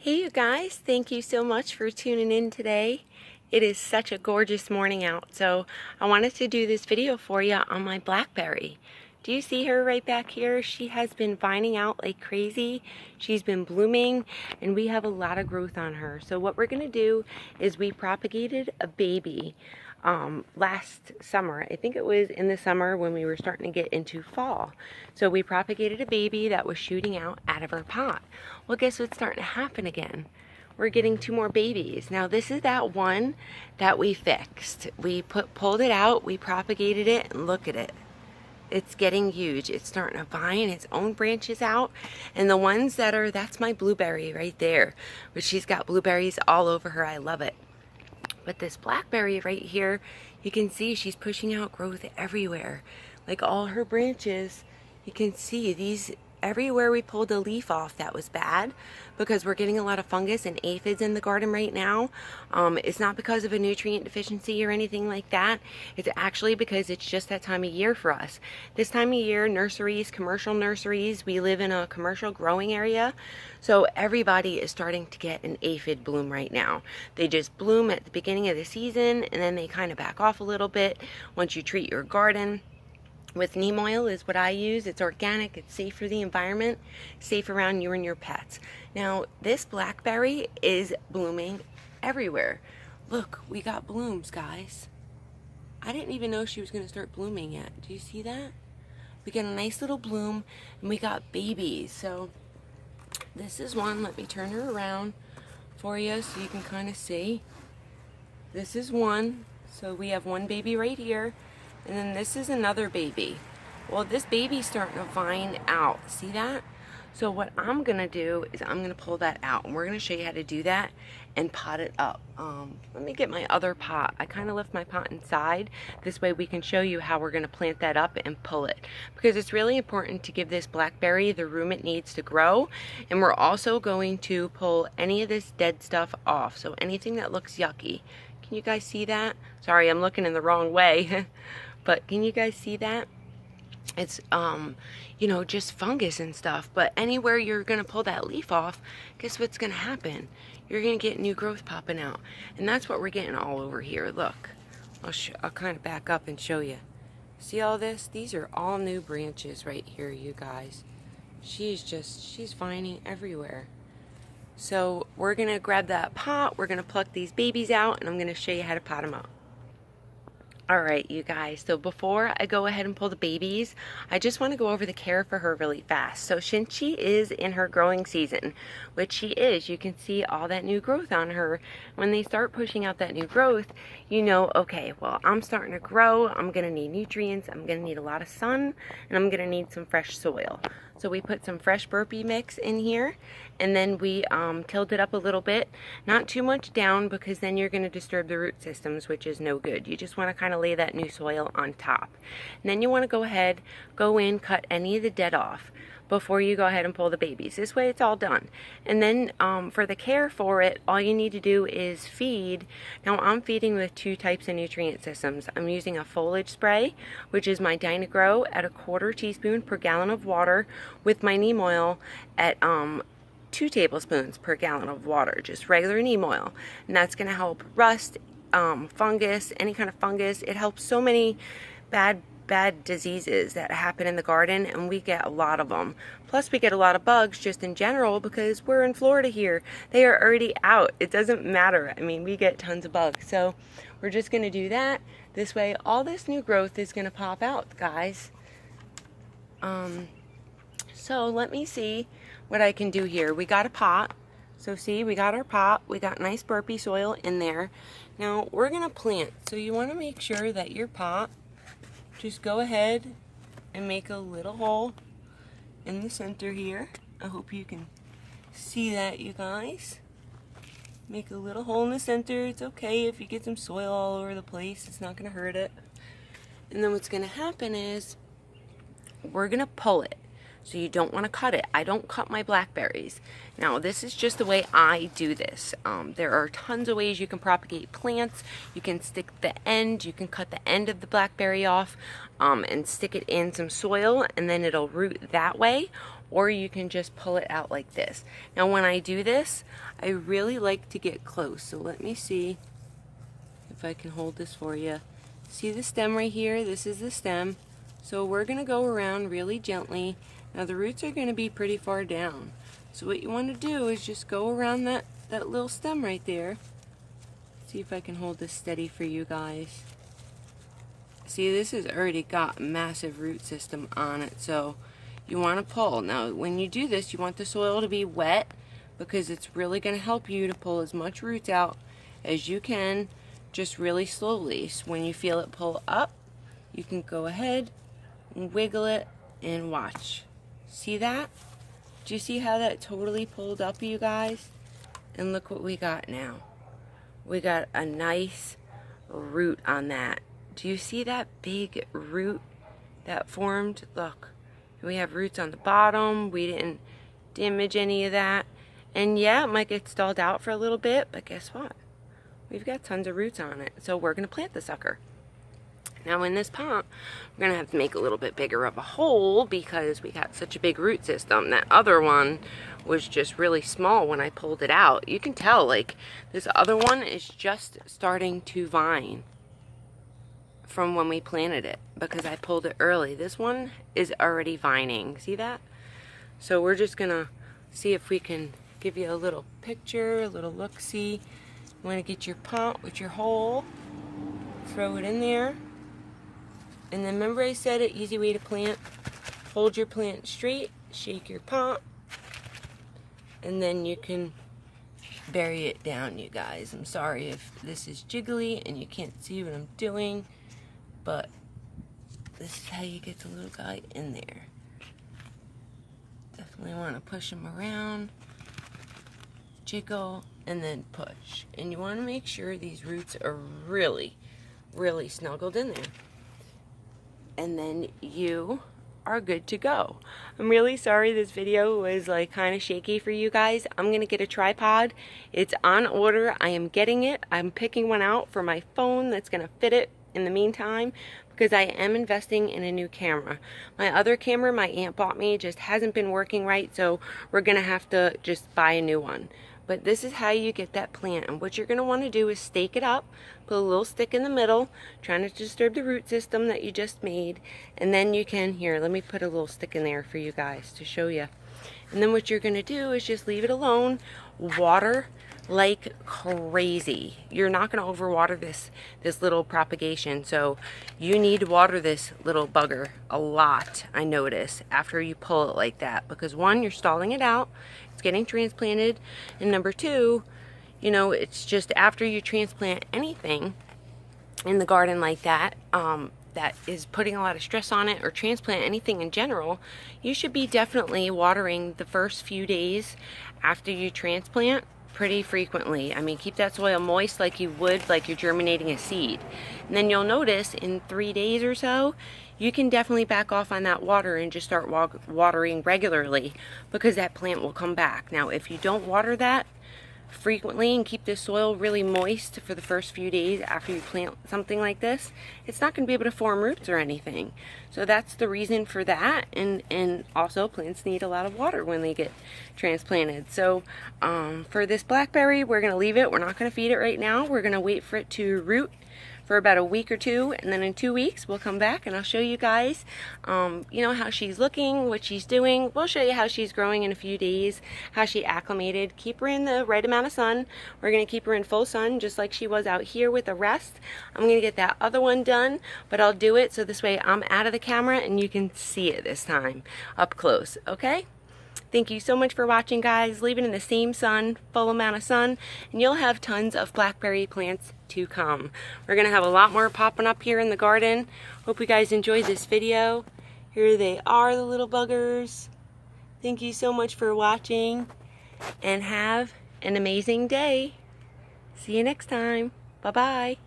Hey you guys, thank you so much for tuning in today. It is such a gorgeous morning out, so I wanted to do this video for you on my Blackberry. Do you see her right back here? She has been vining out like crazy. She's been blooming and we have a lot of growth on her. So what we're gonna do is we propagated a baby last summer. I think it was in the summer when we were starting to get into fall. So we propagated a baby that was shooting out of our pot. Well, guess what's starting to happen again? We're getting 2 more babies. Now this is that one that we fixed. We pulled it out, we propagated it, and look at it. It's getting huge. It's starting to vine its own branches out. And the ones that are, that's my blueberry right there. But she's got blueberries all over her. I love it. But this blackberry right here, you can see she's pushing out growth everywhere. Like all her branches, you can see these, everywhere we pulled a leaf off that was bad, because we're getting a lot of fungus and aphids in the garden right now. It's not because of a nutrient deficiency or anything like that. It's actually because it's just that time of year for us. This time of year, nurseries, commercial nurseries, we live in a commercial growing area, so everybody is starting to get an aphid bloom right now. They just bloom at the beginning of the season and then they kind of back off a little bit once you treat your garden. With neem oil is what I use. It's organic, it's safe for the environment, safe around you and your pets. Now, this blackberry is blooming everywhere. Look, we got blooms, guys. I didn't even know she was going to start blooming yet. Do you see that? We got a nice little bloom, and we got babies. So, this is one. Let me turn her around for you so you can kind of see. This is one. So, we have one baby right here. And then this is another baby. Well, this baby's starting to vine out. See that? So what I'm going to do is I'm going to pull that out. And we're going to show you how to do that and pot it up. Let me get my other pot. I kind of left my pot inside. This way we can show you how we're going to plant that up and pull it. Because it's really important to give this blackberry the room it needs to grow. And we're also going to pull any of this dead stuff off. So anything that looks yucky. Can you guys see that? Sorry, I'm looking in the wrong way. But can you guys see that? It's, you know, just fungus and stuff. But anywhere you're going to pull that leaf off, guess what's going to happen? You're going to get new growth popping out. And that's what we're getting all over here. Look, I'll kind of back up and show you. See all this? These are all new branches right here, you guys. She's vining everywhere. So we're going to grab that pot. We're going to pluck these babies out, and I'm going to show you how to pot them up. Alright you guys, so before I go ahead and pull the babies, I just want to go over the care for her really fast. So since she is in her growing season, which she is, you can see all that new growth on her. When they start pushing out that new growth, you know, okay, well, I'm starting to grow, I'm going to need nutrients, I'm going to need a lot of sun, and I'm going to need some fresh soil. So we put some fresh burpee mix in here, and then we tilled it up a little bit. Not too much down, because then you're going to disturb the root systems, which is no good. You just want to kind of lay that new soil on top. And then you want to go in, cut any of the dead off before you go ahead and pull the babies. This way it's all done. And then for the care for it, all you need to do is feed. Now I'm feeding with 2 types of nutrient systems. I'm using a foliage spray, which is my Dynagrow at 1/4 teaspoon per gallon of water, with my neem oil at 2 tablespoons per gallon of water, just regular neem oil. And that's going to help rust, fungus, any kind of fungus. It helps so many bad diseases that happen in the garden, and we get a lot of them. Plus we get a lot of bugs just in general, because we're in Florida here. They are already out. It doesn't matter. I mean, we get tons of bugs. So we're just going to do that. This way all this new growth is going to pop out, guys. So let me see what I can do here. We got a pot. So see, we got our pot. We got nice burpee soil in there. Now we're going to plant. So you want to make sure that your pot, just go ahead and make a little hole in the center here. I hope you can see that, you guys. Make a little hole in the center. It's okay if you get some soil all over the place. It's not going to hurt it. And then what's going to happen is we're going to pull it. So you don't want to cut it. I don't cut my blackberries. Now this is just the way I do this. There are tons of ways you can propagate plants. You can stick the end, you can cut the end of the blackberry off and stick it in some soil, and then it'll root that way. or you can just pull it out like this. Now when I do this, I really like to get close. So let me see if I can hold this for you. See the stem right here? This is the stem. So we're going to go around really gently. Now the roots are going to be pretty far down. So what you want to do is just go around that little stem right there. See if I can hold this steady for you guys. See, this has already got a massive root system on it, so you want to pull. Now when you do this, you want the soil to be wet because it's really going to help you to pull as much roots out as you can, just really slowly. So when you feel it pull up, you can go ahead and wiggle it and watch. See that? Do you see how that totally pulled up, you guys? And look what we got now. We got a nice root on that. Do you see that big root that formed? Look, we have roots on the bottom. We didn't damage any of that. And yeah, it might get stalled out for a little bit, but guess what? We've got tons of roots on it. So we're going to plant the sucker. Now in this pot, we're going to have to make a little bit bigger of a hole because we got such a big root system. That other one was just really small when I pulled it out. You can tell, like, this other one is just starting to vine from when we planted it because I pulled it early. This one is already vining. See that? So we're just going to see if we can give you a little picture, a little look-see. You want to get your pot with your hole, throw it in there. And then remember I said an easy way to plant. Hold your plant straight, shake your pot, and then you can bury it down, you guys. I'm sorry if this is jiggly and you can't see what I'm doing, but this is how you get the little guy in there. Definitely want to push him around, jiggle, and then push. And you want to make sure these roots are really, really snuggled in there. And then you are good to go. I'm really sorry this video was like kind of shaky for you guys. I'm gonna get a tripod. It's on order. I am getting it. I'm picking one out for my phone that's gonna fit it in the meantime because I am investing in a new camera. My other camera my aunt bought me just hasn't been working right, so we're gonna have to just buy a new one. But this is how you get that plant, and what you're going to want to do is stake it up, put a little stick in the middle, trying not to disturb the root system that you just made, and then you can, here, let me put a little stick in there for you guys to show you. And then what you're going to do is just leave it alone, water like crazy. You're not going to overwater this little propagation, so you need to water this little bugger a lot, I notice, after you pull it like that, because one, you're stalling it out, it's getting transplanted, and number two, you know, it's just after you transplant anything in the garden like that, that is putting a lot of stress on it, or transplant anything in general, you should be definitely watering the first few days after you transplant pretty frequently. I mean, keep that soil moist like you would like you're germinating a seed. And then you'll notice in 3 days or so, you can definitely back off on that water and just start watering regularly because that plant will come back. Now, if you don't water that frequently and keep the soil really moist for the first few days after you plant something like this, it's not going to be able to form roots or anything. So that's the reason for that, and also plants need a lot of water when they get transplanted. So for this blackberry, we're going to leave it. We're not going to feed it right now. We're going to wait for it to root for about a week or two, and then in 2 weeks we'll come back and I'll show you guys you know, how she's looking, what she's doing. We'll show you how she's growing in a few days, how she acclimated. Keep her in the right amount of sun. We're going to keep her in full sun just like she was out here with the rest. I'm going to get that other one done, but I'll do it so this way I'm out of the camera and you can see it this time up close. Okay? Thank you so much for watching, guys. Leave it in the same sun, full amount of sun, and you'll have tons of blackberry plants to come. We're going to have a lot more popping up here in the garden. Hope you guys enjoyed this video. Here they are, the little buggers. Thank you so much for watching, and have an amazing day. See you next time. Bye-bye.